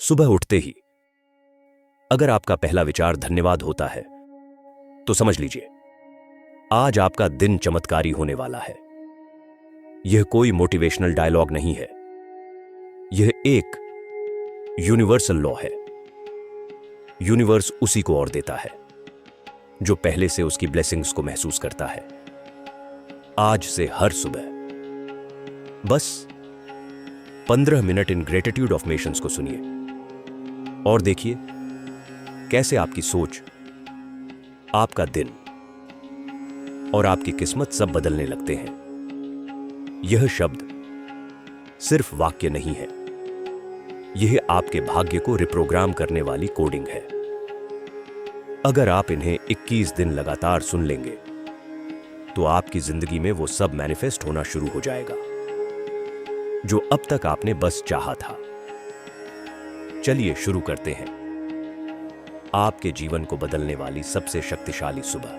सुबह उठते ही अगर आपका पहला विचार धन्यवाद होता है तो समझ लीजिए आज आपका दिन चमत्कारी होने वाला है। यह कोई मोटिवेशनल डायलॉग नहीं है, यह एक यूनिवर्सल लॉ है। यूनिवर्स उसी को और देता है जो पहले से उसकी ब्लेसिंग्स को महसूस करता है। आज से हर सुबह बस 15 मिनट इन ग्रेटिट्यूड ऑफर्मेशंस को सुनिए और देखिए कैसे आपकी सोच, आपका दिन और आपकी किस्मत सब बदलने लगते हैं। यह शब्द सिर्फ वाक्य नहीं है, यह आपके भाग्य को रिप्रोग्राम करने वाली कोडिंग है। अगर आप इन्हें 21 दिन लगातार सुन लेंगे तो आपकी जिंदगी में वो सब मैनिफेस्ट होना शुरू हो जाएगा जो अब तक आपने बस चाहा था। चलिए शुरू करते हैं आपके जीवन को बदलने वाली सबसे शक्तिशाली सुबह,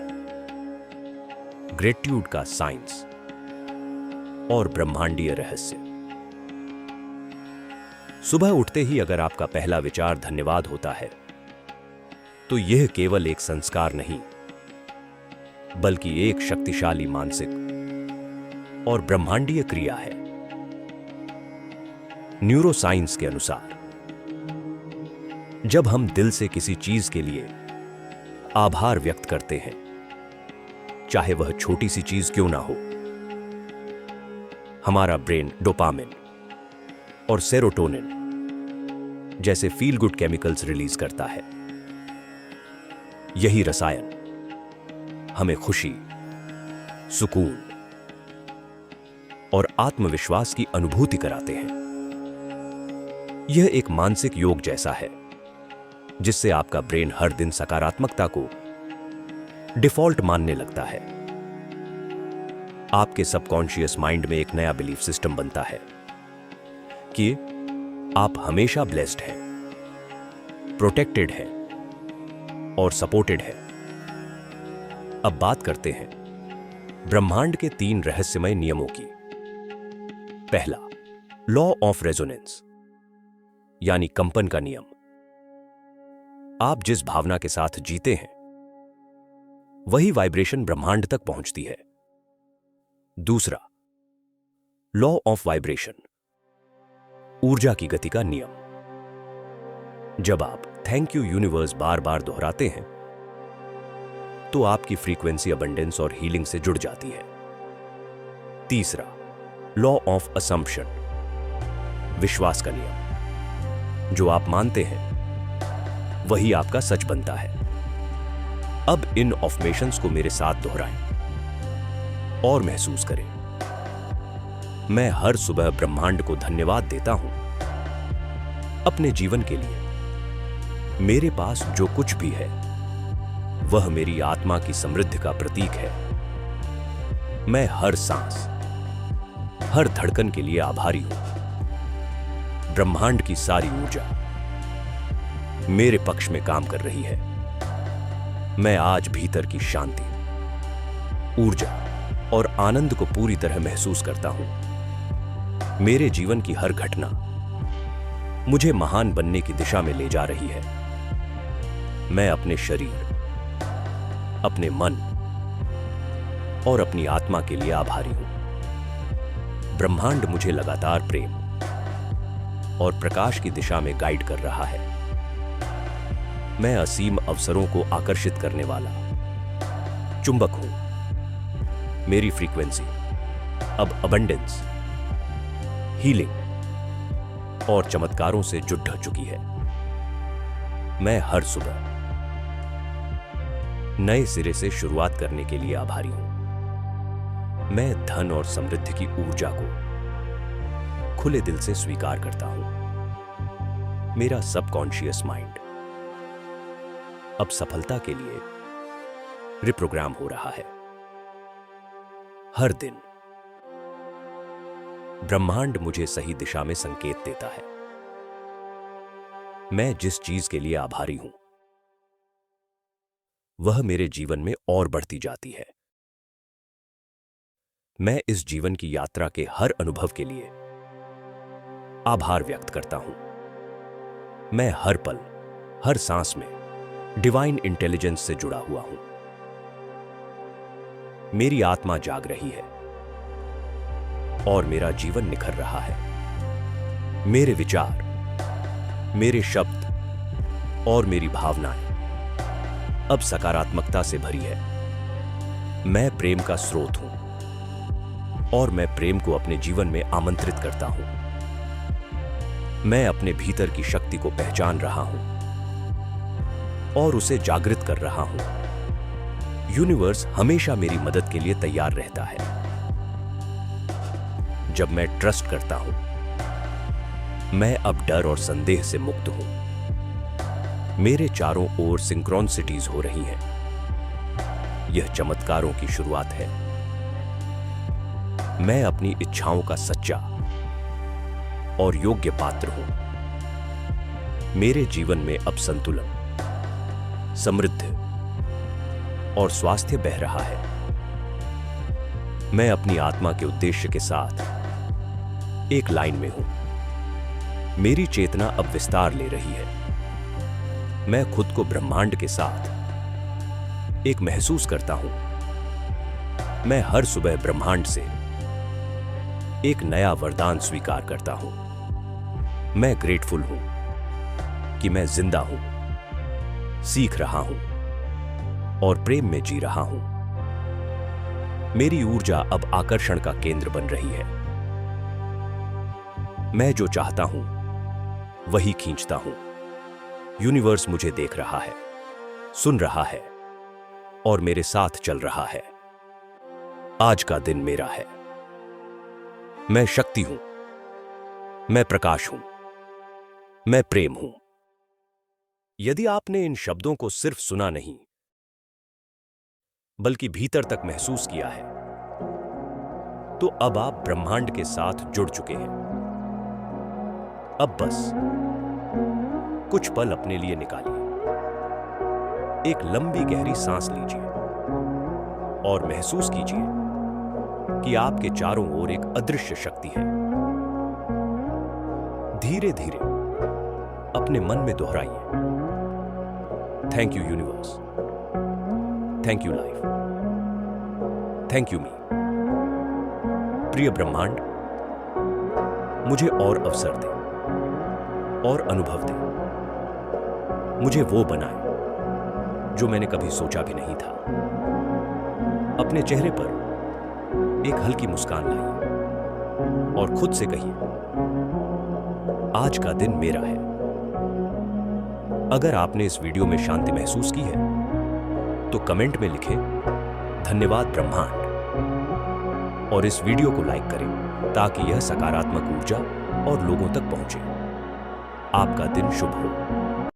ग्रेटिट्यूड का साइंस और ब्रह्मांडीय रहस्य। सुबह उठते ही अगर आपका पहला विचार धन्यवाद होता है तो यह केवल एक संस्कार नहीं बल्कि एक शक्तिशाली मानसिक और ब्रह्मांडीय क्रिया है। न्यूरोसाइंस के अनुसार जब हम दिल से किसी चीज के लिए आभार व्यक्त करते हैं, चाहे वह छोटी सी चीज क्यों ना हो, हमारा ब्रेन डोपामिन और सेरोटोनिन जैसे फील गुड केमिकल्स रिलीज करता है। यही रसायन हमें खुशी, सुकून और आत्मविश्वास की अनुभूति कराते हैं। यह एक मानसिक योग जैसा है जिससे आपका ब्रेन हर दिन सकारात्मकता को डिफॉल्ट मानने लगता है। आपके सबकॉन्शियस माइंड में एक नया बिलीफ सिस्टम बनता है कि आप हमेशा ब्लेस्ड हैं, प्रोटेक्टेड हैं और सपोर्टेड हैं। अब बात करते हैं ब्रह्मांड के 3 रहस्यमय नियमों की। पहला, लॉ ऑफ रेजोनेंस यानी कंपन का नियम। आप जिस भावना के साथ जीते हैं वही वाइब्रेशन ब्रह्मांड तक पहुंचती है। दूसरा, लॉ ऑफ वाइब्रेशन, ऊर्जा की गति का नियम। जब आप थैंक यू यूनिवर्स बार बार दोहराते हैं तो आपकी फ्रीक्वेंसी अबंडेंस और हीलिंग से जुड़ जाती है। तीसरा, लॉ ऑफ असम्पशन, विश्वास का नियम। जो आप मानते हैं वही आपका सच बनता है। अब इन अफर्मेशंस को मेरे साथ दोहराएं और महसूस करें। मैं हर सुबह ब्रह्मांड को धन्यवाद देता हूं अपने जीवन के लिए। मेरे पास जो कुछ भी है वह मेरी आत्मा की समृद्धि का प्रतीक है। मैं हर सांस, हर धड़कन के लिए आभारी हूं। ब्रह्मांड की सारी ऊर्जा मेरे पक्ष में काम कर रही है। मैं आज भीतर की शांति, ऊर्जा और आनंद को पूरी तरह महसूस करता हूं। मेरे जीवन की हर घटना मुझे महान बनने की दिशा में ले जा रही है। मैं अपने शरीर, अपने मन और अपनी आत्मा के लिए आभारी हूं। ब्रह्मांड मुझे लगातार प्रेम और प्रकाश की दिशा में गाइड कर रहा है। मैं असीम अवसरों को आकर्षित करने वाला चुंबक हूं। मेरी फ्रीक्वेंसी अब अबंडेंस, हीलिंग और चमत्कारों से जुड़ चुकी है। मैं हर सुबह नए सिरे से शुरुआत करने के लिए आभारी हूं। मैं धन और समृद्धि की ऊर्जा को खुले दिल से स्वीकार करता हूं। मेरा सबकॉन्शियस माइंड अब सफलता के लिए रिप्रोग्राम हो रहा है। हर दिन ब्रह्मांड मुझे सही दिशा में संकेत देता है। मैं जिस चीज के लिए आभारी हूं वह मेरे जीवन में और बढ़ती जाती है। मैं इस जीवन की यात्रा के हर अनुभव के लिए आभार व्यक्त करता हूं। मैं हर पल, हर सांस में डिवाइन इंटेलिजेंस से जुड़ा हुआ हूं। मेरी आत्मा जाग रही है और मेरा जीवन निखर रहा है। मेरे विचार, मेरे शब्द और मेरी भावनाएं अब सकारात्मकता से भरी है। मैं प्रेम का स्रोत हूं और मैं प्रेम को अपने जीवन में आमंत्रित करता हूं। मैं अपने भीतर की शक्ति को पहचान रहा हूं और उसे जागृत कर रहा हूं। यूनिवर्स हमेशा मेरी मदद के लिए तैयार रहता है। जब मैं ट्रस्ट करता हूं, मैं अब डर और संदेह से मुक्त हूं। मेरे चारों ओर सिंक्रोनिसिटीज हो रही हैं। यह चमत्कारों की शुरुआत है। मैं अपनी इच्छाओं का सच्चा और योग्य पात्र हूं। मेरे जीवन में अब संतुलन, समृद्धि और स्वास्थ्य बह रहा है। मैं अपनी आत्मा के उद्देश्य के साथ एक लाइन में हूं। मेरी चेतना अब विस्तार ले रही है। मैं खुद को ब्रह्मांड के साथ एक महसूस करता हूं। मैं हर सुबह ब्रह्मांड से एक नया वरदान स्वीकार करता हूं। मैं ग्रेटफुल हूं कि मैं जिंदा हूं, सीख रहा हूं और प्रेम में जी रहा हूं। मेरी ऊर्जा अब आकर्षण का केंद्र बन रही है। मैं जो चाहता हूं वही खींचता हूं। यूनिवर्स मुझे देख रहा है, सुन रहा है और मेरे साथ चल रहा है। आज का दिन मेरा है। मैं शक्ति हूं, मैं प्रकाश हूं, मैं प्रेम हूं। यदि आपने इन शब्दों को सिर्फ सुना नहीं, बल्कि भीतर तक महसूस किया है, तो अब आप ब्रह्मांड के साथ जुड़ चुके हैं। अब बस कुछ पल अपने लिए निकालिए। एक लंबी गहरी सांस लीजिए और महसूस कीजिए कि आपके चारों ओर एक अदृश्य शक्ति है। धीरे धीरे अपने मन में दोहराइए, thank you universe, thank you life, thank you me. प्रिय ब्रह्मांड, मुझे और अवसर दे और अनुभव दे। मुझे वो बनाए जो मैंने कभी सोचा भी नहीं था। अपने चेहरे पर एक हल्की मुस्कान लाइए और खुद से कहिए, आज का दिन मेरा है। अगर आपने इस वीडियो में शांति महसूस की है तो कमेंट में लिखें, धन्यवाद ब्रह्मांड, और इस वीडियो को लाइक करें ताकि यह सकारात्मक ऊर्जा और लोगों तक पहुंचे। आपका दिन शुभ हो।